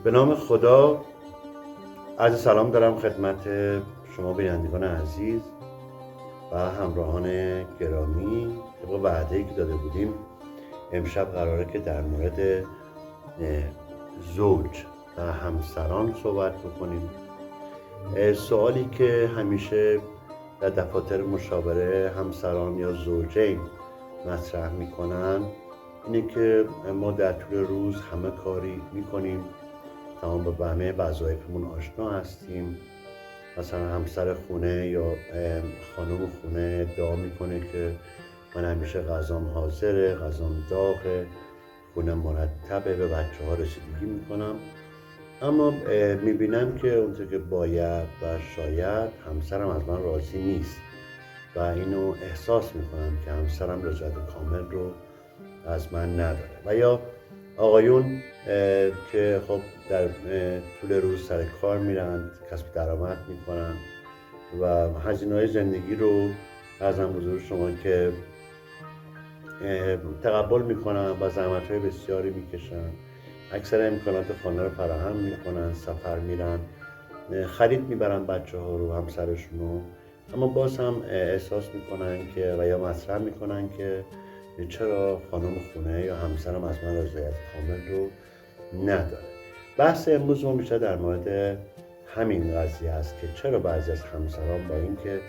به نام خدا، عرض سلام دارم خدمت شما بینندگان عزیز و همراهان گرامی. طبق وعده‌ای که داده بودیم امشب قراره که در مورد زوج و همسران صحبت بکنیم. سوالی که همیشه در دفاتر مشاوره همسران یا زوجین مطرح میکنن اینه که ما در طول روز همه کاری میکنیم، تمام به همه وظایفمون آشنا هستیم. مثلا همسر خونه یا خانم خونه ادعا میکنه که من همیشه غذام حاضره، غذام داغه، خونه مرتبه، به بچه ها رسیدگی میکنم. اما میبینم که اونطور که باید و شاید همسرم از من راضی نیست و اینو احساس میکنم که همسرم رضایت کامل رو از من نداره. و یا آقایون که خب در طول روز سر کار میرن، کسب درآمد میکنن و هزینه‌های زندگی رو ارزم حضور شما که تقبل میکنن و زحمت‌های بسیاری میکشن، اکثر امکانات خانه رو فراهم میکنن، سفر میرن، خرید میبرن بچه ها رو، همسرشون رو، اما باز هم احساس میکنن که و یا مطرح میکنن که چرا خانم خونه یا همسرم از من رضایت کامل رو نداره. بحث امروز ما بیشتر در مورد همین قضیه است که چرا بعضی از همسران با اینکه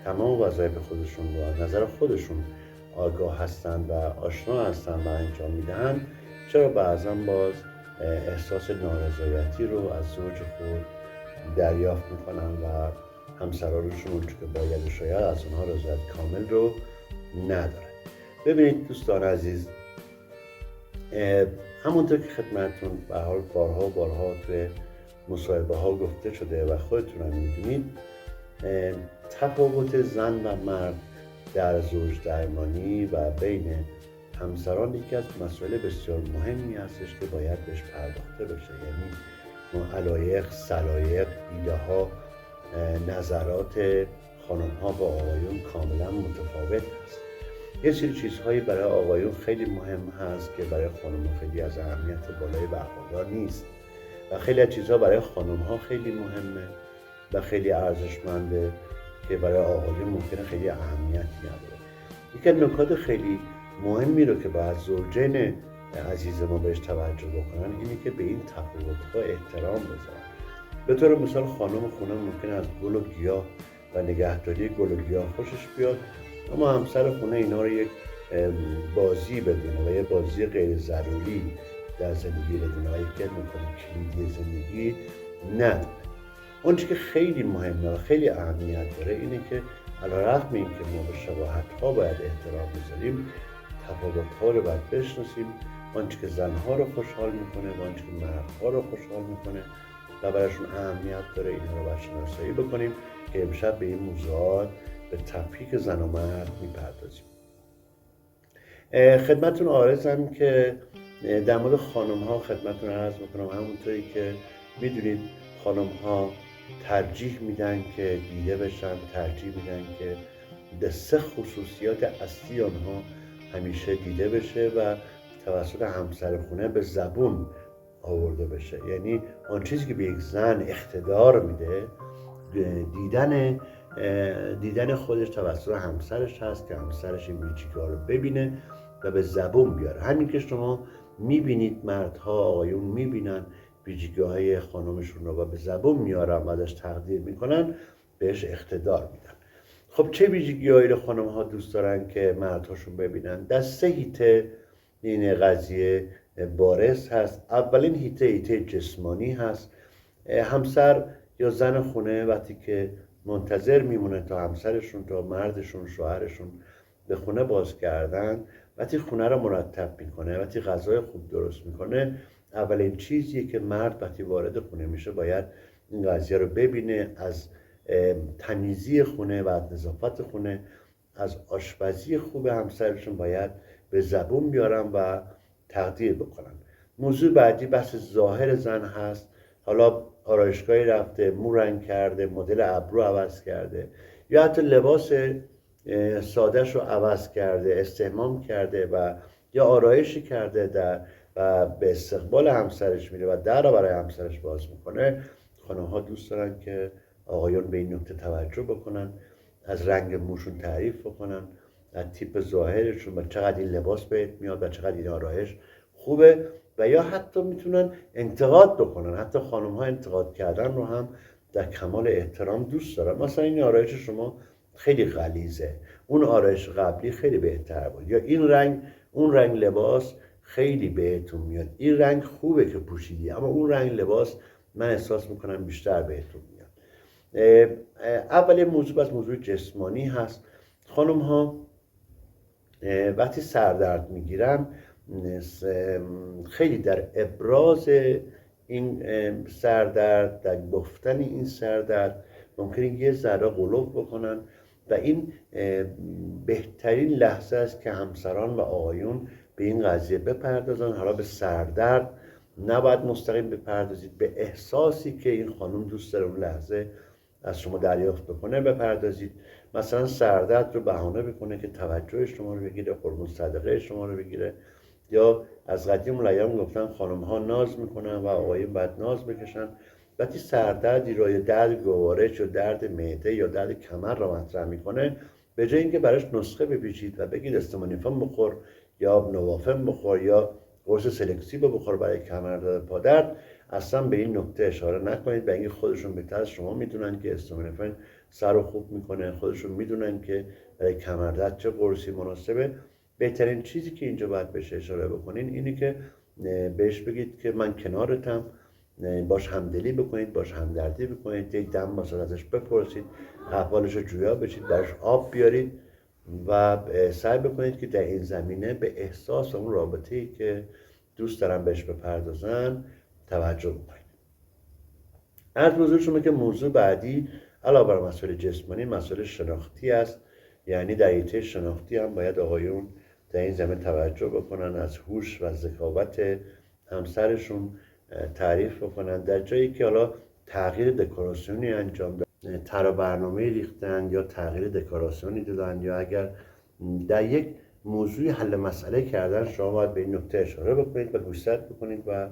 تمام وظایف خودشون رو از نظر خودشون آگاه هستند و آشنا هستند و انجام میدن، چرا بعضا باز احساس نارضایتی رو از زوج خود دریافت میکنن و همسرانشون اونچه که باید و شاید از اونها رضایت کامل رو نداره. ببینید دوستان عزیز، همونطور که خدمتتون به حال بارها توی مصاحبه ها گفته شده و خودتون هم میدونید، تفاوت زن و مرد در زوج درمانی و بین همسران یکی از مسائل بسیار مهمی هستش که باید بهش پرداخته بشه. یعنی علایق، سلایق، ایده ها، نظرات خانم ها با آقایون کاملا متفاوت هست. یه سری چیزهایی برای آقایون خیلی مهم هست که برای خانم خیلی از اهمیت بالای برخوردار نیست و خیلی از چیزها برای خانم ها خیلی مهمه و خیلی ارزشمنده که برای آقایون ممکنه خیلی اهمیتی نداره. یکی از نکات خیلی مهمی رو که باید زوجین عزیز ما بهش توجه بکنن اینه که به این تفاوت‌ها احترام بذارن. به طور مثال خانم خونه ممکنه از گل و گیاه و نگهداری گل و گیاه خوشش بیاد، اما همسر خونه اینا رو یک بازی بدونه و یه بازی غیر ضروری در زندگی بدونه و یکی از نکات کلیدی زندگی ندونه. اونچه که خیلی مهمه و خیلی اهمیت داره اینه که علیرغم این که ما به شباهت‌ها باید احترام بذاریم، تفاوت‌ها رو باید بشناسیم. آنچه که زنها رو خوشحال میکنه و آنچه که مردها رو خوشحال میکنه و براشون اهمیت داره، اینها رو باید شناسایی بکنیم که امشب به این موضوعات به تفکیک زن و مرد میپردازیم. خدمتتون عرضم که در مورد خانم ها خدمتتون عرض میکنم همونطوری که میدونید خانم ها ترجیح میدن که دیده بشن، ترجیح میدن که به 3 خصوصیات اصلی آنها همیشه دیده بشه و توسط همسر خونه به زبون آورده بشه. یعنی آن چیزی که به یک زن اقتدار میده دیدن خودش توسط همسرش هست که همسرش این ویژگی‌ها رو ببینه و به زبون بیاره. همین که شما میبینید مردها، آقایون میبینن ویژگی‌های خانمشون رو و به زبون میارن و ازش تقدیر میکنن، بهش اقتدار میدن. خب چه ویژگی‌هایی رو خانم‌ها دوست دارن که مردهاشون ببینن؟ در 3 هیته این قضیه بارز هست. اولین هیته جسمانی هست. همسر یا زن خونه وقتی که منتظر میمونه تا همسرشون، تا مردشون، شوهرشون به خونه بازگردن، وقتی خونه رو مرتب میکنه، وقتی غذای خوب درست میکنه، اولین چیزیه که مرد وقتی وارد خونه میشه باید این قضیه رو ببینه. از تمیزی خونه و از نظافت خونه، از آشپزی خوب همسرشون باید به زبون بیارن و تقدیر بکنن. موضوع بعدی بحث ظاهر زن هست. حالا آرایشگاهی رفته، مو رنگ کرده، مدل ابرو عوض کرده یا حتی لباس سادهش رو عوض کرده، استحمام کرده و یا آرایشی کرده و به استقبال همسرش میره و در رو برای همسرش باز میکنه، خانم‌ها دوست دارن که آقایون به این نکته توجه بکنن، از رنگ موشون تعریف بکنن، از تیپ ظاهرشون و چقدر این لباس بهت میاد و چقدر این آرایش خوبه، و یا حتی میتونن انتقاد بکنن. حتی خانم‌ها انتقاد کردن رو هم در کمال احترام دوست دارن. مثلا این آرایش شما خیلی غلیظه، اون آرایش قبلی خیلی بهتر بود، یا این رنگ اون رنگ لباس خیلی بهتون میاد، این رنگ خوبه که پوشیدی اما اون رنگ لباس من احساس میکنم بیشتر بهتون میاد. اول موضوع از موضوع جسمانی هست. خانم ها وقتی سردرد میگیرن خیلی در ابراز این سردرد، در گفتن این سردرد ممکنه یه ذره غلو بکنن و این بهترین لحظه است که همسران و آقایون به این قضیه بپردازن. حالا به سردرد نباید مستقیم بپردازید، به احساسی که این خانم دوست داره اون لحظه از شما دریافت بکنه بپردازید. مثلا سردرد رو بهانه بکنه که توجه شما رو بگیره، قربون صدقه شما رو بگیره. یا از قدیم الایام گفتن خانم ها ناز میکنن و آقایون باید ناز بکشن. وقتی سردردی رو یا درد گوارش یا درد معده یا درد کمر رو مطرح میکنه، به جای اینکه براش نسخه بپیچید و بگید استامینوفن بخور یا نوافن بخور یا قرص سلکسیو بخور برای کمر درد پادرد، اصلا به این نکته اشاره نکنید. به اینکه خودشون بهتر از شما میدونن که استامینوفن سر رو خوب میکنه، خودشون میدونن که برای کمر درد چه قرصی مناسبه. بهترین چیزی که اینجا باید بهش اشاره بکنین اینه که بهش بگید که من کنارتم، باش همدلی بکنید، باش همدردی بکنید، یک دم مثلا ازش بپرسید، احوالش رو جویا بشید، براش آب بیارید و سعی بکنید که در این زمینه به احساس اون رابطه‌ای که دوست دارن بهش بپردازن توجه بکنید. عرض بزرگ شما که موضوع بعدی علاوه بر مسائل جسمانی مسائل شناختی است. یعنی در حیطه شناختی هم باید آقایون در این زمینه توجه بکنن، از هوش و ذکاوت همسرشون تعریف بکنن. در جایی که حالا تغییر دکوراسیونی انجام دادن، طرح برنامه ریختن یا تغییر دکوراسیونی دادن، یا اگر در یک موضوع حل مسئله کردن، شما باید به این نکته اشاره بکنید و گوشزد بکنید و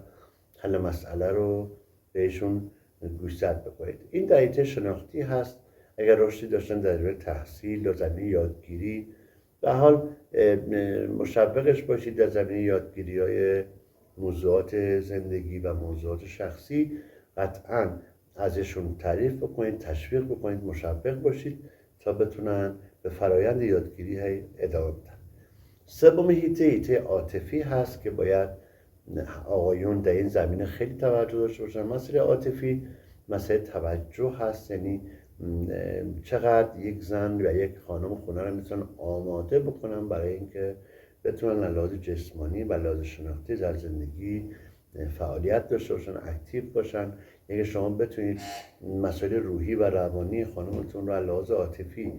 حل مسئله رو بهشون گوشزد بکنید. این در حیطه شناختی هست. اگر رشدی داشتن در زمینه تحصیل یا زمینه یادگیری، به حال مشوقش باشید در زمینه یادگیری های موضوعات زندگی و موضوعات شخصی. قطعا ازشون تعریف بکنید، تشویق بکنید، مشوق باشید تا بتونن به فرایند یادگیری ادامه بدن. سوم حیطه عاطفی هست که باید آقایون در این زمینه خیلی توجه داشته باشن. مسئله عاطفی مسئله توجه هست، یعنی چقدر یک زن و یک خانم خونه رو میتونن آماده بکنن برای اینکه بتونن لحاظ جسمانی و لحاظ شناختی در زندگی فعالیت داشته باشن، اکتیو باشن. یعنی شما بتونید مسائل روحی و روانی خانمتون رو لحاظ عاطفی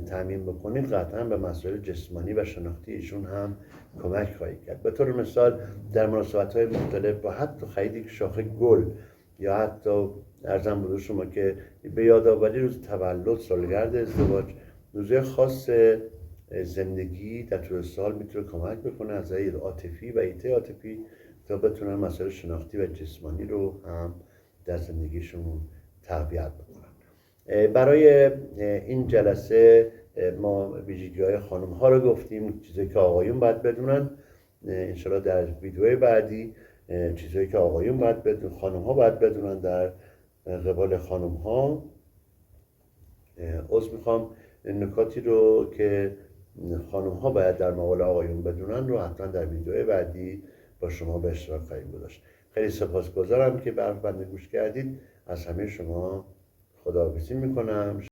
تامین بکنید، قطعا به مسائل جسمانی و شناختی ایشون هم کمک خواهید کرد. به طور مثال در مناسبت‌های مختلف با حتی خرید یک شاخه گل یا حتی ارزم بزرگ شما که به یادآوری روز تولد، سالگرد ازدواج، روزهای خاص زندگی در طول سال میتونه کمک بکنه از حیطه عاطفی و حیطه عاطفی تا بتونن مسائل شناختی و جسمانی رو هم در زندگیشون تقویت بکنن. برای این جلسه ما ویژگی‌های خانم‌ها رو گفتیم، چیزایی که آقایون باید بدونن. انشالله در ویدیوهای بعدی چیزایی که آقایون باید بدونن، خانم‌ها باید بدونن در قبال خانم‌ها. عذر میخوام، نکاتی رو که خانم‌ها باید در مقابل آقایون بدونن رو حتما در ویدیوهای بعدی با شما به اشتراک خواهیم گذاشت. خیلی سپاسگزارم که به حرف بنده گوش کردید. از همه شما خداحافظی میکنم.